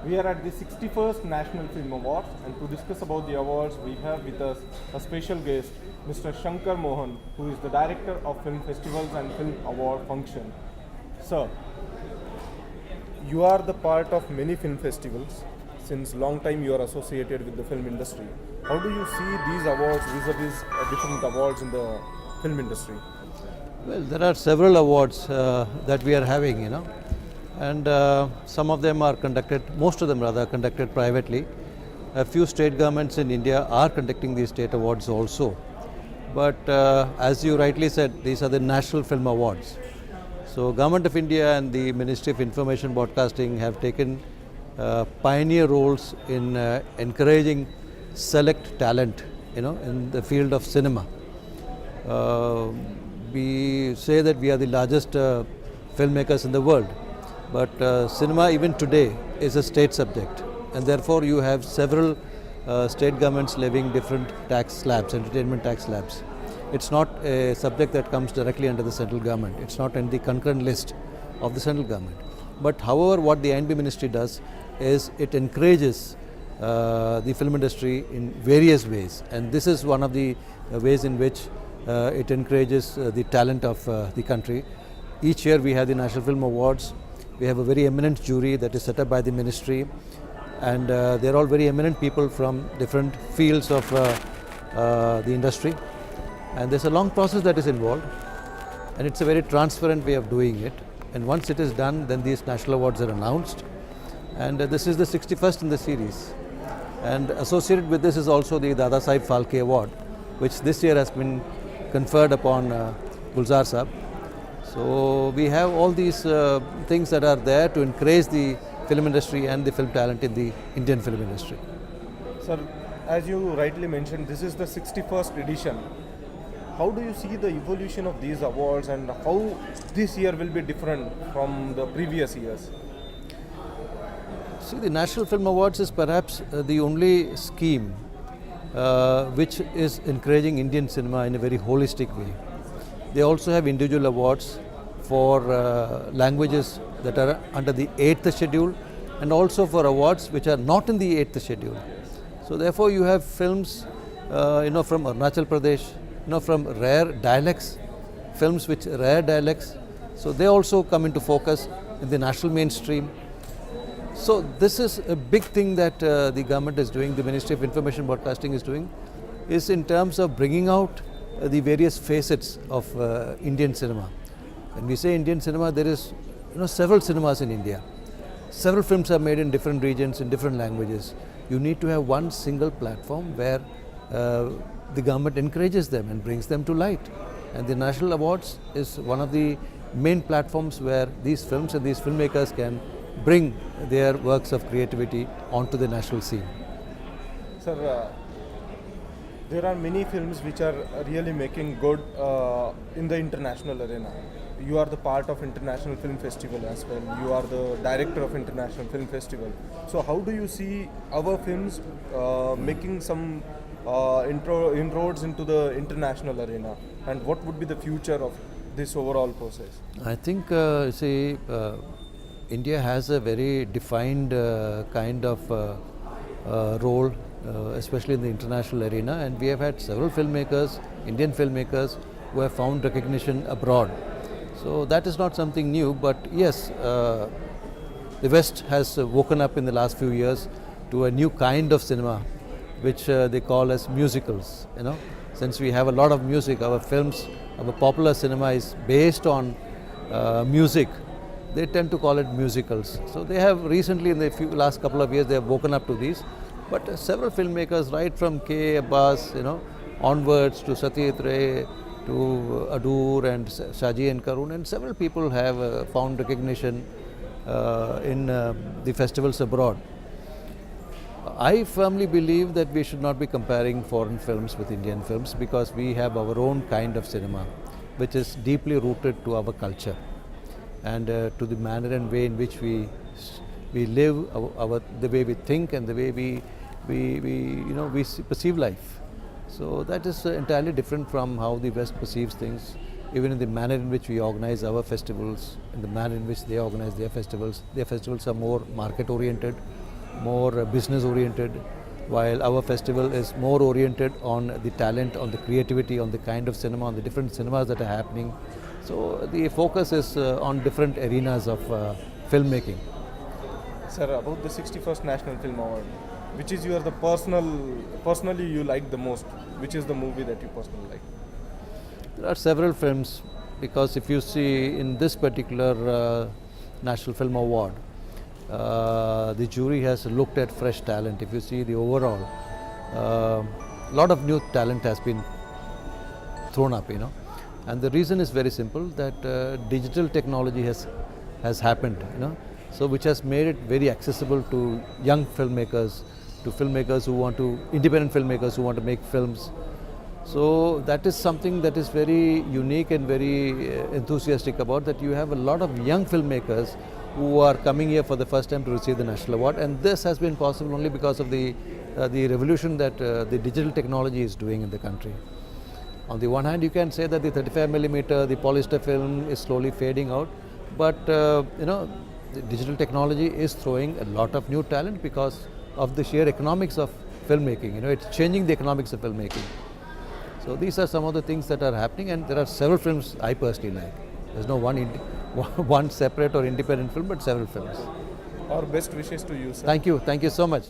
We are at the 61st National Film Awards, and to discuss about the awards, we have with us a special guest, Mr. Shankar Mohan, who is the Director of Film Festivals and Film Award Function. Sir, you are the part of many film festivals. Since long time you are associated with the film industry. How do you see these awards vis-a-vis different awards in the film industry? Well, there are several awards that we are having, and some of them are conducted, most of them rather, conducted privately. A few state governments in India are conducting these state awards also. But as you rightly said, these are the National Film Awards. So, Government of India and the Ministry of Information Broadcasting have taken pioneer roles in encouraging select talent, in the field of cinema. We say that we are the largest filmmakers in the world, but cinema even today is a state subject, and therefore you have several state governments levying different tax slabs, entertainment tax slabs. It's not a subject that comes directly under the central government. It's not in the concurrent list of the central government. But however, what the INB ministry does is it encourages the film industry in various ways, and this is one of the ways in which it encourages the talent of the country. Each year we have the National Film Awards. We have a very eminent jury that is set up by the ministry, and they're all very eminent people from different fields of the industry, and there's a long process that is involved, and it's a very transparent way of doing it. And once it is done, then these national awards are announced, and this is the 61st in the series. And associated with this is also the Dada Saheb Phalke Award, which this year has been conferred upon Gulzar Saab. So we have all these things that are there to encourage the film industry and the film talent in the Indian film industry. Sir, as you rightly mentioned, this is the 61st edition. How do you see the evolution of these awards, and how this year will be different from the previous years? See, the National Film Awards is perhaps the only scheme which is encouraging Indian cinema in a very holistic way. They also have individual awards for languages that are under the 8th schedule, and also for awards which are not in the 8th schedule. So therefore you have films from Arunachal Pradesh, from rare dialects, films which rare dialects. So they also come into focus in the national mainstream. So this is a big thing that the government is doing, the Ministry of Information Broadcasting is doing, is in terms of bringing out the various facets of Indian cinema. When we say Indian cinema, there is several cinemas in India. Several films are made in different regions, in different languages. You need to have one single platform where the government encourages them and brings them to light. And the National Awards is one of the main platforms where these films and these filmmakers can bring their works of creativity onto the national scene. Sir, there are many films which are really making good in the international arena. You are the part of International Film Festival as well. You are the director of International Film Festival. So how do you see our films making some inroads into the international arena, and what would be the future of this overall process? I think, India has a very defined kind of role, especially in the international arena, and we have had several filmmakers, Indian filmmakers, who have found recognition abroad. So that is not something new, but yes, the West has woken up in the last few years to a new kind of cinema, which they call as musicals. Since we have a lot of music, our films, our popular cinema is based on music. They tend to call it musicals. So they have recently, in the last couple of years, they have woken up to these. But several filmmakers, right from K. Abbas, onwards to Satyajit Ray, to Adoor and Shaji and Karun, and several people have found recognition in the festivals abroad. I firmly believe that we should not be comparing foreign films with Indian films, because we have our own kind of cinema, which is deeply rooted to our culture and to the manner and way in which we live, the way we think, and the way we perceive life. So that is entirely different from how the West perceives things, even in the manner in which we organize our festivals, in the manner in which they organize their festivals. Their festivals are more market oriented. more business oriented, while our festival is more oriented on the talent, on the creativity, on the kind of cinema, on the different cinemas that are happening. So the focus is on different arenas of filmmaking. Sir, about the 61st National Film Award, which is your personally you like the most? Which is the movie that you personally like? There are several films, because if you see in this particular National Film Award, the jury has looked at fresh talent. If you see the overall, lot of new talent has been thrown up, and the reason is very simple, that digital technology has happened, so which has made it very accessible to young filmmakers, to filmmakers who want to, independent filmmakers who want to make films. So that is something that is very unique and very enthusiastic about, that you have a lot of young filmmakers who are coming here for the first time to receive the National Award, and this has been possible only because of the revolution that the digital technology is doing in the country. On the one hand, you can say that the 35mm, the polyester film is slowly fading out, but the digital technology is throwing a lot of new talent because of the sheer economics of filmmaking. It's changing the economics of filmmaking. So these are some of the things that are happening, and there are several films I personally like. There's no one separate or independent film, but several films. Our best wishes to you, sir. Thank you so much.